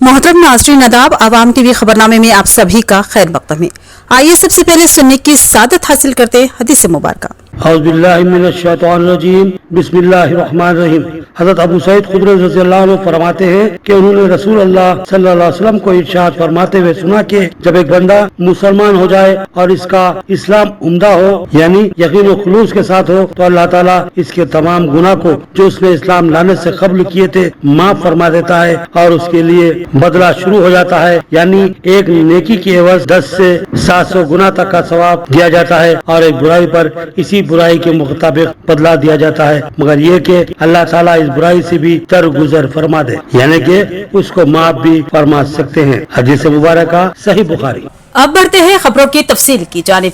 मोहतरम नाज़रीन आदाब, आवाम टीवी खबरनामे में आप सभी का खैर मक़दम है। आइए सबसे पहले सुनने की सादत हासिल करते हैं हदीस मुबारक। औज़ुबिल्लाहि मिनश्शैतानिर्रजीम, बिस्मिल्लाहिर्रहमानिर्रहीम। हज़रत अबू सईद खुदरी रज़ियल्लाहु अन्हु फरमाते हैं कि उन्होंने रसूल अल्लाह सल्लल्लाहु अलैहि वसल्लम को इरशाद फरमाते हुए सुना कि जब एक बंदा मुसलमान हो जाए और इसका इस्लाम उम्दा हो, यानी यकीन और खुलूस के साथ हो, तो अल्लाह ताला इसके तमाम गुनाह को जो उसने इस्लाम लाने से कब्ल किए थे माफ फरमा देता है और उसके लिए बदला शुरू हो जाता है। यानी एक नेकी की एवज 10 से 700 गुना तक का सवाब दिया जाता है और एक बुराई पर इसी बुराई के मुताबिक बदला दिया जाता है, मगर ये कि अल्लाह ताला इस बुराई से भी दरगुजर फरमा दे, यानी कि उसको माफ भी फरमा सकते हैं। हदीस मुबारक सही बुखारी। अब बढ़ते हैं खबरों की तफसील की जानिब।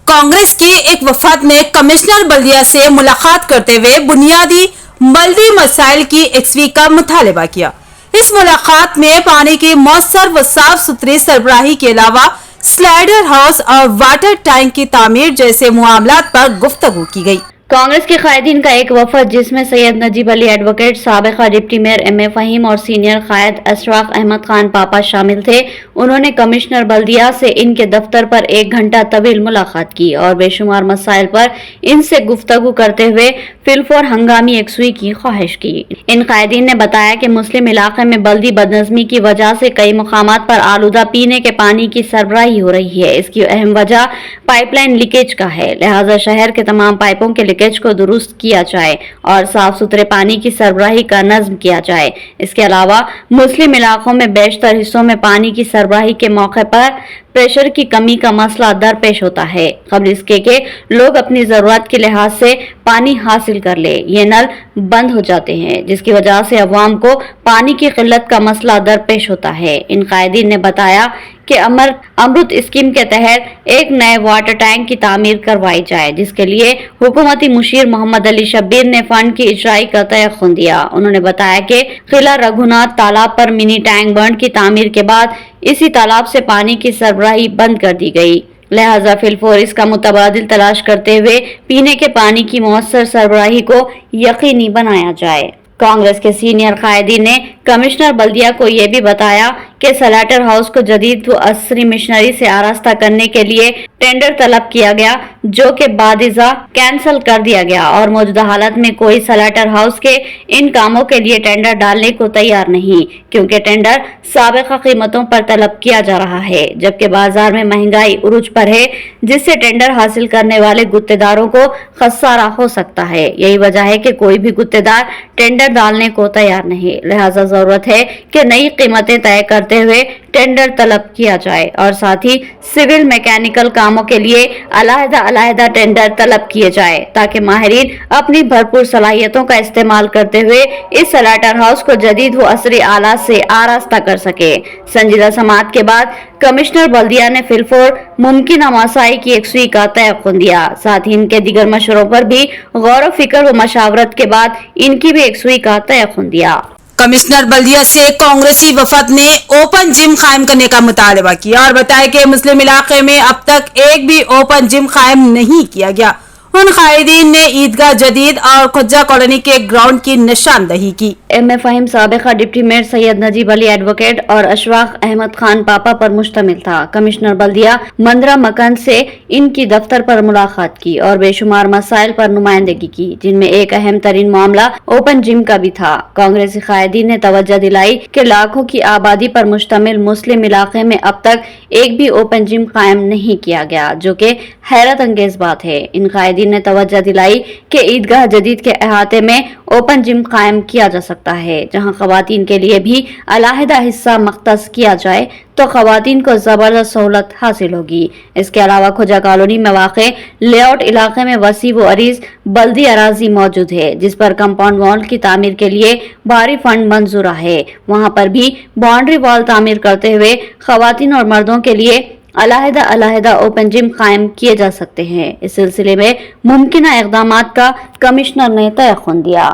कांग्रेस के एक वफद ने कमिश्नर बल्दिया से मुलाकात करते हुए बुनियादी बल्दी मसाइल की यकसवी का मुतालबा किया। इस मुलाकात में पानी की मौसर व साफ सुथरी सरबराही के अलावा स्लाइडर हाउस और वाटर टैंक की तामीर जैसे मामलात पर गुफ्तगू की गई। कांग्रेस के कायदीन का एक वफद जिसमें सैयद नजीब अली एडवोकेट, साबिका deputy mayor M A Faheem और सीनियर कायद अशराफ अहमद खान पापा शामिल थे, उन्होंने कमिश्नर बल्दिया से इनके दफ्तर पर 1 घंटा तवील मुलाकात की और बेशुमार मसाइल पर इनसे गुफ्तगू करते हुए फिलफोर हंगामी यकसुई की ख्वाहिश की। इन कायदीन ने बताया कि मुस्लिम इलाके में बल्दी बदनज़मी की वजह से कई मकामात पर आलूदा पीने के पानी की सरबराही हो रही है। इसकी अहम वजह पाइपलाइन लीकेज का है, लिहाजा शहर के तमाम पाइपों के को दुरुस्त किया जाए और साफ सुथरे पानी की सरबराही का नज्म किया जाए। इसके अलावा मुस्लिम इलाकों में बेशतर हिस्सों में पानी की सरबराही के मौके पर प्रेशर की कमी का मसला दरपेश होता है। कबल इसके कि लोग अपनी जरूरत के लिहाज से पानी हासिल कर ले, ये नल बंद हो जाते हैं, जिसकी वजह से अवाम को पानी की किल्लत का मसला दरपेश होता है। इन कायदीन ने बताया कि अमृत स्कीम के तहत एक नए वाटर टैंक की तामीर करवाई जाए, जिसके लिए हुकूमती मुशीर मोहम्मद अली शब्बीर ने फंड की इजराई का तयख्खुन दिया। उन्होंने बताया कि किला रघुनाथ तालाब पर मिनी टैंक बंड की तामीर के बाद इसी तालाब से पानी की सरबराही बंद कर दी गई, लिहाजा फिलफोर इसका मुतबादिल तलाश करते हुए पीने के पानी की मौसर सरबराही को यकीनी बनाया जाए। कांग्रेस के सीनियर कायदीन ने कमिश्नर बल्दिया को यह भी बताया कि सलाटर हाउस को जदीद व असरी मशीनरी से आरास्ता करने के लिए टेंडर तलब किया गया, जो कि बादिजा कैंसिल कर दिया गया और मौजूदा हालत में कोई सलाटर हाउस के इन कामों के लिए टेंडर डालने को तैयार नहीं, क्योंकि टेंडर साबिका कीमतों पर तलब किया जा रहा है, जबकि बाजार में महंगाई उरूज पर है, जिससे टेंडर हासिल करने वाले गुत्तेदारों को खसारा हो सकता है। यही वजह है कि कोई भी गुत्तेदार टेंडर डालने को तैयार नहीं, लिहाजा जरूरत है कि नई कीमतें तय करते हुए टेंडर तलब किया जाए और साथ ही सिविल मैकेनिकल कामों के लिए अलहदा टेंडर तलब किए जाए, ताकि माहिरीन अपनी भरपूर सलाहियतों का इस्तेमाल करते हुए इस सलाटर हाउस को जदीद व असरी आलात से आरास्ता कर सके। संजीदा समाअत के बाद कमिश्नर बल्दिया ने फिलफोर मुमकिन मसाइल की यकसुई का तयख्खुन दिया, साथ ही इनके दिगर मशवरों पर भी गौर फिक्र व मशावरत के बाद इनकी भी यकसुई का तयख्खुन दिया। कमिश्नर बल्दिया से कांग्रेसी वफद ने ओपन जिम कायम करने का मुतालबा किया और बताया कि मुस्लिम इलाके में अब तक एक भी ओपन जिम कायम नहीं किया गया। उन कायदीन ने ईदगाह जदीद और खुज्जा कॉलोनी के ग्राउंड की निशानदही की। एम ए फहीम, साबिका deputy mayor Syed Najeeb Ali advocate और अशराफ अहमद खान पापा पर मुश्तमिल था। कमिश्नर बल्दिया मंदरा मकान से इनकी दफ्तर पर मुलाकात की और बेशुमार मसाइल पर नुमाइंदगी की, जिनमें एक अहम तरीन मामला ओपन जिम का भी था। कांग्रेसी कायदीन ने तवज्जो दिलाई कि लाखों की आबादी पर मुश्तमिल मुस्लिम इलाके में अब तक एक भी ओपन जिम कायम नहीं किया गया, जो कि हैरत अंगेज बात है। इन कायदीन ने तवज्जो दिलाई कि ईदगाह जदीद के अहाते में ओपन जिम कायम किया जा सकता है, जहां खवातीन के लिए भी अलहदा हिस्सा मख्तस किया जाए तो खवातीन को जबरदस्त सहूलत हासिल होगी। इसके अलावा खुजा कॉलोनी में वाक़े लेआउट इलाके में वसी व अरीज बल्दी अराजी मौजूद है, जिस पर कंपाउंड वॉल की तामीर के लिए भारी फंड मंजूर है। वहां पर भी बाउंड्री वॉल तामीर करते हुए खवातीन और मर्दों के लिए अलहदा ओपन जिम कायम किए जा सकते हैं। इस सिलसिले में मुमकिन इक़दामात का कमिश्नर ने तयख्खुन दिया।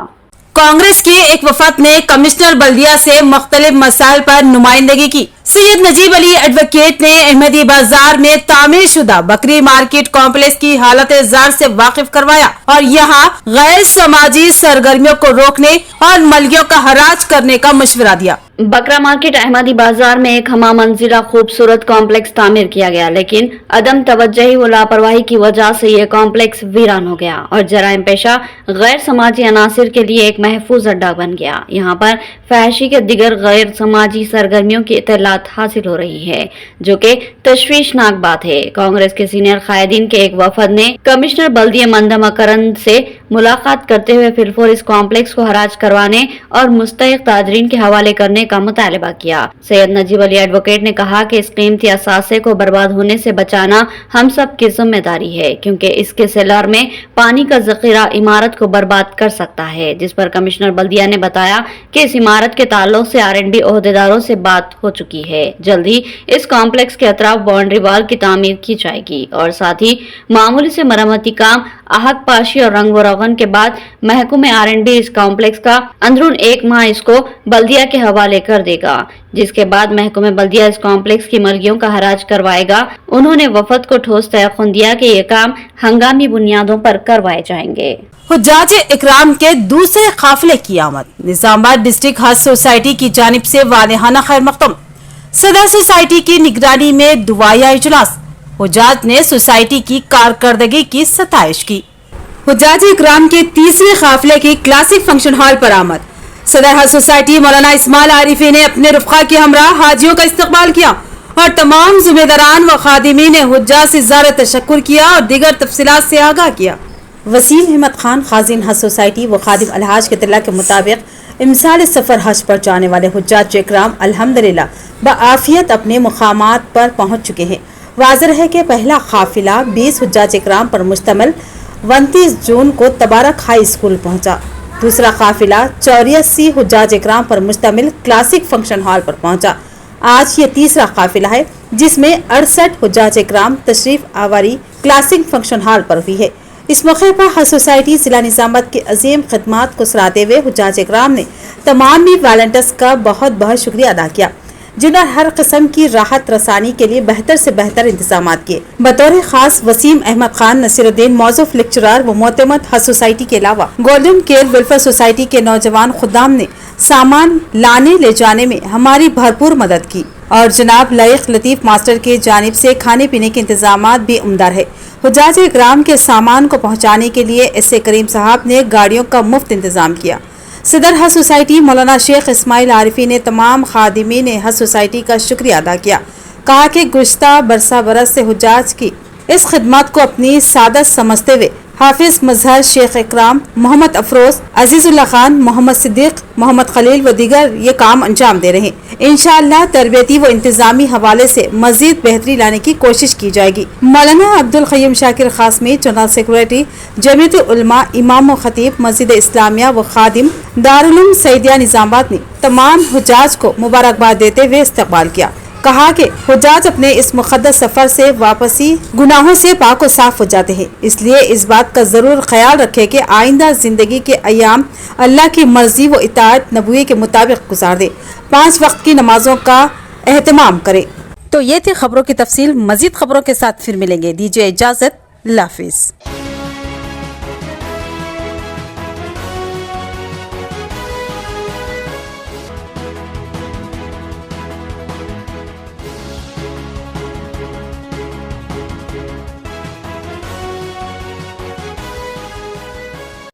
कांग्रेस के एक वफद ने कमिश्नर बल्दिया से मुख्तलिफ मसाइल पर नुमाइंदगी की। सैयद नजीब अली एडवोकेट ने अहमदी बाजार में तामीर शुदा बकरी मार्केट कॉम्प्लेक्स की हालत जार से वाकिफ करवाया और यहाँ गैर समाजी सरगर्मियों को रोकने और मलियों का हराज करने का मशवरा दिया। बकरा मार्केट अहमदी बाजार में एक हमा मंजिला खूबसूरत कॉम्प्लेक्स तामीर किया गया, लेकिन अदम तवज्जुही व लापरवाही की वजह से ये कॉम्प्लेक्स वीरान हो गया और जराइम पेशा गैर समाजी अनासिर के लिए एक महफूज अड्डा बन गया। यहाँ पर फहशी के दिगर गैर समाजी सरगर्मियों की इत्तलात हासिल हो रही है, जो कि तशवीशनाक बात है। कांग्रेस के सीनियर कायदीन के एक वफद ने कमिश्नर बल्दिया मंदा मकरंद से मुलाकात करते हुए फिलफौर इस कॉम्प्लेक्स को हराज करवाने और मुस्तहिक ताजरीन के हवाले करने का मुतालबा किया। सैयद नजीब अली एडवोकेट ने कहा कि इस कीमती असासे को बर्बाद होने से बचाना हम सब की जिम्मेदारी है, क्योंकि इसके सेलर में पानी का जखीरा इमारत को बर्बाद कर सकता है, जिस पर कमिश्नर बल्दिया ने बताया कि इस इमारत के ताल्लुक से R&B ओहदेदारों से बात हो चुकी है। जल्द ही इस कॉम्प्लेक्स के अतराफ बाउंड्री वाल की तामीर की जाएगी और साथ ही मामूली से मरम्मती काम, आहक पाशी और रंग व रोगन के बाद महकूमे R&B इस कॉम्प्लेक्स का अंदरून 1 माह इसको बल्दिया के हवाले कर देगा, जिसके बाद महकूमे बल्दिया इस कॉम्प्लेक्स की मर्गियों का हराज करवाएगा। उन्होंने वफद को ठोस तयक़ुन दिया कि ये काम हंगामी बुनियादों पर करवाए जाएंगे। हुज्जाज इकराम के दूसरे काफिले की आमद। निजामाबाद डिस्ट्रिक्ट हज सोसाइटी की जानिब से वालेहाना खैर मकदम। सदर सोसाइटी की निगरानी में दुआया इजलास। हुज्जाज ने सोसाइटी की कारकर्दगी की सताइश की। हुज्जाज इकराम के तीसरे काफिले की क्लासिक फंक्शन हॉल पर आमद। सदर हज सोसाइटी मौलाना इस्माइल आरिफी ने अपने रुफ़क़ा के हमरा हाजियों का इस्तकबाल किया और तमाम ज़िम्मेदारान व खादिमीन ने हुज्जाज से ज़ाहिर तशक्कुर किया और दीगर तफसीलात से आगाह किया। वसीम अहमद खान खाजिन हज सोसाइटी व खादिम अलहाज के इत्तला के मुताबिक इमसाल सफ़र हज पर जाने वाले हुज्जाज इकराम अल्हम्दुलिल्लाह बआफियत अपने मुकामात पर पहुँच चुके हैं। वाज़ेह है कि पहला काफिला 20 हुज्जाज इकराम पर मुश्तमिल 29 जून को तबारक हाई स्कूल पहुँचा। दूसरा काफिला 84 हुज्जाज इकराम पर मुश्तमिल क्लासिक फंक्शन हॉल पर पहुँचा। आज ये तीसरा काफिला है जिसमें 68 हुज्जाज इकराम तशरीफ आवारी क्लासिक फंक्शन हॉल पर हुई है। इस मौके पर हज सोसाइटी जिला निजामाबाद की अजीम खिदमात को सराहते हुए हुज्जाज इकराम ने तमाम वॉलंटियर्स का बहुत बहुत शुक्रिया अदा किया, जिन्होंने हर किस्म की राहत रसानी के लिए बेहतर से बेहतर इंतजाम किए। बतौर खास वसीम अहमद खान नसीरुद्दीन मौजूफ लेक्चरर व मोतमद हज सोसाइटी के अलावा गोल्डन केयर वेलफेयर सोसाइटी के नौजवान खुदाम ने सामान लाने ले जाने में हमारी भरपूर मदद की और जनाब लाइक लतीफ मास्टर के जानिब से खाने पीने के इंतजाम भी उम्दा है। हुज्जाज इकराम के सामान को पहुँचाने के लिए एस.ए. करीम साहब ने गाड़ियों का मुफ्त इंतजाम किया। सदर हज सोसाइटी मौलाना शेख इस्माइल आरिफी ने तमाम खादिमीन हज सोसाइटी का शुक्रिया अदा किया। कहा कि गुज़श्ता बरसा बरस से हुज्जाज की इस खिदमत को अपनी सादत समझते हुए हाफिज मजहर शेख इकराम, मोहम्मद अफरोज, अजीजुल्लाह खान, मोहम्मद सिद्दीक, मोहम्मद खलील व दीगर ये काम अंजाम दे रहे हैं। इंशाअल्लाह तरबियती व इंतजामी हवाले से मजीद बेहतरी लाने की कोशिश की जाएगी। मौलाना अब्दुल क़य्यूम शाकिर ख़ासमी, जनरल सेक्रेटरी जमीयत उलमा, इमाम व खतीब मस्जिद इस्लामिया व खादिम दारुल उलूम सईदिया निजामाबाद ने तमाम हुज्जाज को मुबारकबाद देते हुए इस्तकबाल किया। कहा कि हुज्जाज अपने इस मुक़द्दस सफ़र से वापसी गुनाहों से पाक व साफ हो जाते हैं, इसलिए इस बात का ज़रूर ख्याल रखें कि आइंदा ज़िंदगी के अयाम अल्लाह की मर्ज़ी व इताअत नबूवत के मुताबिक गुजार दें। 5 वक्त की नमाजों का एहतमाम करें। तो ये थी खबरों की तफसील। मज़ीद खबरों के साथ फिर मिलेंगे। दीजिए इजाज़त। अल्लाह हाफ़िज़।